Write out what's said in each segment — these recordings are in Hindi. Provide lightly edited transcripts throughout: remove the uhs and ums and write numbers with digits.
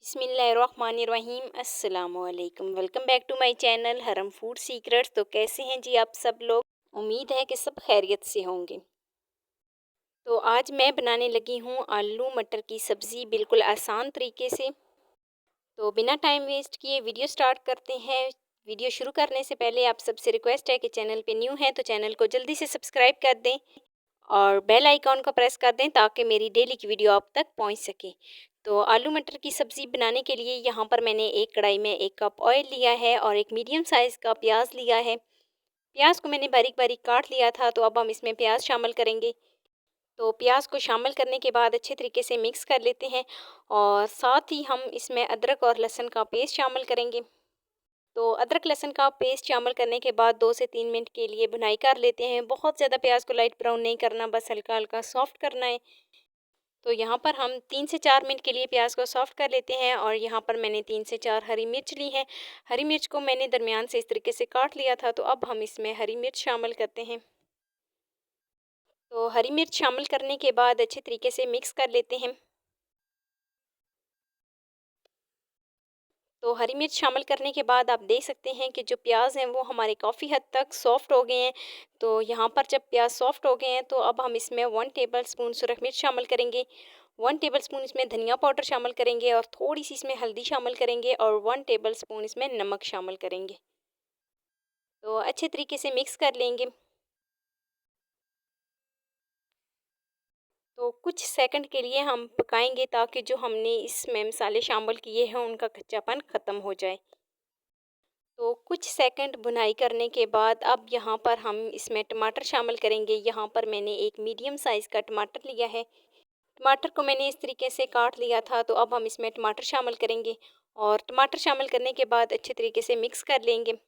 बिस्मिल्लाहिर्रहमानिर्रहीम अस्सलामुअलैकुम। Welcome back to my channel Haram food secrets. तो कैसे हैं जी आप सब लोग? उम्मीद है कि सब खैरियत से होंगे। तो आज मैं बनाने लगी हूँ आलू मटर की सब्ज़ी बिल्कुल आसान तरीके से। तो बिना टाइम वेस्ट किए वीडियो स्टार्ट करते हैं। वीडियो शुरू करने से पहले आप सबसे रिक्वेस्ट है कि चैनल पे न्यू हैं तो चैनल को जल्दी से सब्सक्राइब कर दें और बेल आइकॉन को प्रेस कर दें ताकि मेरी डेली की वीडियो आप तक पहुंच सके। तो आलू मटर की सब्ज़ी बनाने के लिए यहाँ पर मैंने एक कढ़ाई में 1 कप ऑयल लिया है और एक मीडियम साइज़ का प्याज लिया है। प्याज को मैंने बारीक बारीक काट लिया था। तो अब हम इसमें प्याज शामिल करेंगे। तो प्याज को शामिल करने के बाद अच्छे तरीके से मिक्स कर लेते हैं और साथ ही हम इसमें अदरक और लहसुन का पेस्ट शामिल करेंगे। तो अदरक लहसुन का पेस्ट शामिल करने के बाद 2 से 3 मिनट के लिए भुनाई कर लेते हैं। बहुत ज़्यादा प्याज को लाइट ब्राउन नहीं करना, बस हल्का हल्का सॉफ्ट करना है। तो यहाँ पर हम 3 से 4 मिनट के लिए प्याज को सॉफ्ट कर लेते हैं और यहाँ पर मैंने 3 से 4 हरी मिर्च ली है। हरी मिर्च को मैंने दरमियान से इस तरीके से काट लिया था। तो अब हम इसमें हरी मिर्च शामिल करते हैं। तो हरी मिर्च शामिल करने के बाद अच्छे तरीके से मिक्स कर लेते हैं। तो हरी मिर्च शामिल करने के बाद आप देख सकते हैं कि जो प्याज हैं वो हमारे काफ़ी हद तक सॉफ्ट हो गए हैं। तो यहाँ पर जब प्याज सॉफ्ट हो गए हैं तो अब हम इसमें 1 टेबलस्पून सुरख मिर्च शामिल करेंगे, 1 टेबलस्पून इसमें धनिया पाउडर शामिल करेंगे और थोड़ी सी इसमें हल्दी शामिल करेंगे और 1 टेबलस्पून इसमें नमक शामिल करेंगे। तो अच्छे तरीके से मिक्स कर लेंगे। तो कुछ सेकंड के लिए हम पकाएंगे ताकि जो हमने इसमें मसाले शामिल किए हैं उनका कच्चापन ख़त्म हो जाए। तो कुछ सेकंड भुनाई करने के बाद अब यहाँ पर हम इसमें टमाटर शामिल करेंगे। यहाँ पर मैंने एक मीडियम साइज़ का टमाटर लिया है। टमाटर को मैंने इस तरीके से काट लिया था। तो अब हम इसमें टमाटर शामिल करेंगे और टमाटर शामिल करने के बाद अच्छे तरीके से मिक्स कर लेंगे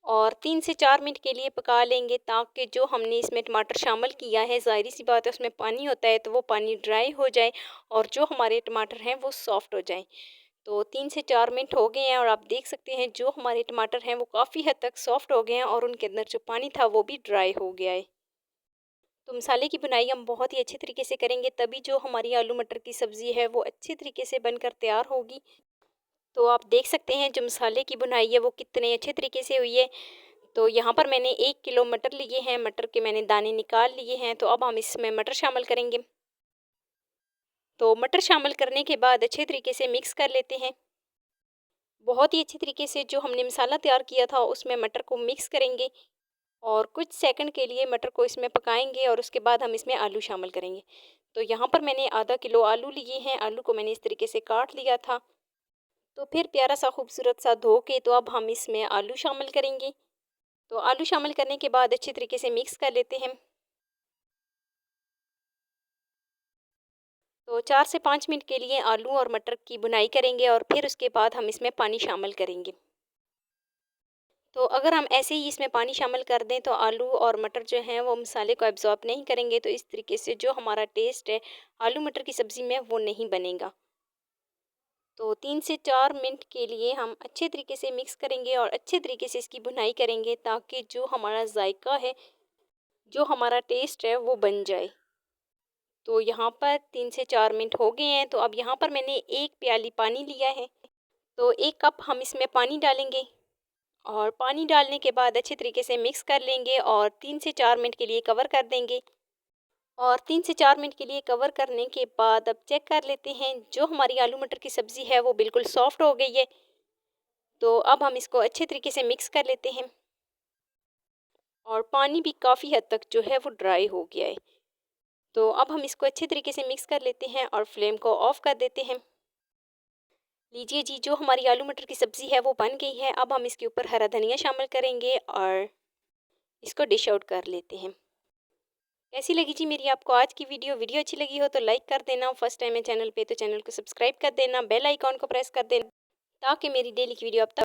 और 3 से 4 मिनट के लिए पका लेंगे ताकि जो हमने इसमें टमाटर शामिल किया है, ज़ाहिर सी बात है उसमें पानी होता है, तो वो पानी ड्राई हो जाए और जो हमारे टमाटर हैं वो सॉफ्ट हो जाएं। तो 3 से 4 मिनट हो गए हैं और आप देख सकते हैं जो हमारे टमाटर हैं वो काफ़ी हद तक सॉफ्ट हो गए हैं और उनके अंदर जो पानी था वो भी ड्राई हो गया है। तो मसाले की बुनाई हम बहुत ही अच्छे तरीके से करेंगे, तभी जो हमारी आलू मटर की सब्ज़ी है वो अच्छे तरीके से बनकर तैयार होगी। तो आप देख सकते हैं जो मसाले की बुनाई है वो कितने अच्छे तरीके से हुई है। तो यहाँ पर मैंने 1 किलो मटर लिए हैं, मटर के मैंने दाने निकाल लिए हैं। तो अब हम इसमें मटर शामिल करेंगे। तो मटर शामिल करने के बाद अच्छे तरीके से मिक्स कर लेते हैं। बहुत ही अच्छी तरीके से जो हमने मसाला तैयार किया था उसमें मटर को मिक्स करेंगे और कुछ सेकंड के लिए मटर को इसमें पकाएंगे और उसके बाद हम इसमें आलू शामिल करेंगे। तो यहाँ पर मैंने आधा किलो आलू लिए हैं। आलू को मैंने इस तरीके से काट लिया था। तो फिर प्यारा सा खूबसूरत सा धो के तो अब हम इसमें आलू शामिल करेंगे। तो आलू शामिल करने के बाद अच्छे तरीके से मिक्स कर लेते हैं। तो 4 से 5 मिनट के लिए आलू और मटर की बुनाई करेंगे और फिर उसके बाद हम इसमें पानी शामिल करेंगे। तो अगर हम ऐसे ही इसमें पानी शामिल कर दें तो आलू और मटर जो हैं वो मसाले को एब्ज़ॉर्ब नहीं करेंगे। तो इस तरीके से जो हमारा टेस्ट है आलू मटर की सब्ज़ी में वो नहीं बनेगा। तो 3 से 4 मिनट के लिए हम अच्छे तरीके से मिक्स करेंगे और अच्छे तरीके से इसकी भुनाई करेंगे ताकि जो हमारा जायका है, जो हमारा टेस्ट है वो बन जाए। तो यहाँ पर 3 से 4 मिनट हो गए हैं। तो अब यहाँ पर मैंने 1 प्याली पानी लिया है। तो 1 कप हम इसमें पानी डालेंगे और पानी डालने के बाद अच्छे तरीके से मिक्स कर लेंगे और 3 से 4 मिनट के लिए कवर कर देंगे। और 3 से 4 मिनट के लिए कवर करने के बाद अब चेक कर लेते हैं, जो हमारी आलू मटर की सब्ज़ी है वो बिल्कुल सॉफ्ट हो गई है। तो अब हम इसको अच्छे तरीके से मिक्स कर लेते हैं और पानी भी काफ़ी हद तक जो है वो ड्राई हो गया है। तो अब हम इसको अच्छे तरीके से मिक्स कर लेते हैं और फ्लेम को ऑफ़ कर देते हैं। लीजिए जी, जो हमारी आलू मटर की सब्ज़ी है वो बन गई है। अब हम इसके ऊपर हरा धनिया शामिल करेंगे और इसको डिश आउट कर लेते हैं। कैसी लगी जी मेरी आपको आज की वीडियो? वीडियो अच्छी लगी हो तो लाइक कर देना। फर्स्ट टाइम है चैनल पे तो चैनल को सब्सक्राइब कर देना, बेल आइकॉन को प्रेस कर देना ताकि मेरी डेली की वीडियो आप तक